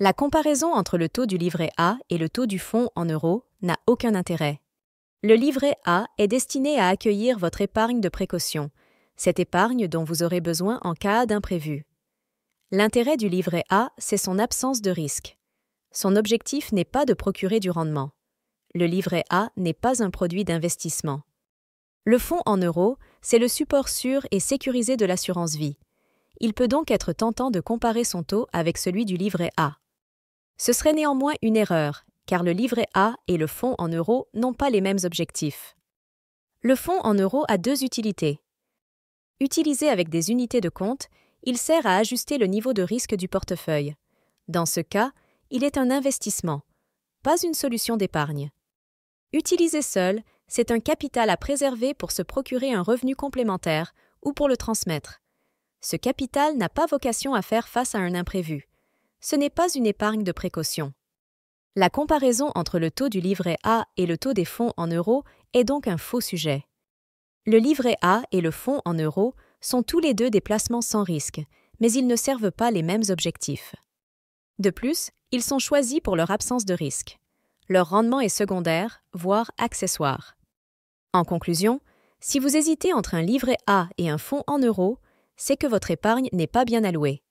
La comparaison entre le taux du livret A et le taux du fonds en euros n'a aucun intérêt. Le livret A est destiné à accueillir votre épargne de précaution, cette épargne dont vous aurez besoin en cas d'imprévu. L'intérêt du livret A, c'est son absence de risque. Son objectif n'est pas de procurer du rendement. Le livret A n'est pas un produit d'investissement. Le fonds en euros, c'est le support sûr et sécurisé de l'assurance vie. Il peut donc être tentant de comparer son taux avec celui du livret A. Ce serait néanmoins une erreur, car le livret A et le fonds en euros n'ont pas les mêmes objectifs. Le fonds en euros a deux utilités. Utilisé avec des unités de compte, il sert à ajuster le niveau de risque du portefeuille. Dans ce cas, il est un investissement, pas une solution d'épargne. Utilisé seul, c'est un capital à préserver pour se procurer un revenu complémentaire ou pour le transmettre. Ce capital n'a pas vocation à faire face à un imprévu. Ce n'est pas une épargne de précaution. La comparaison entre le taux du livret A et le taux des fonds en euros est donc un faux sujet. Le livret A et le fonds en euros sont tous les deux des placements sans risque, mais ils ne servent pas les mêmes objectifs. De plus, ils sont choisis pour leur absence de risque. Leur rendement est secondaire, voire accessoire. En conclusion, si vous hésitez entre un livret A et un fonds en euros, c'est que votre épargne n'est pas bien allouée.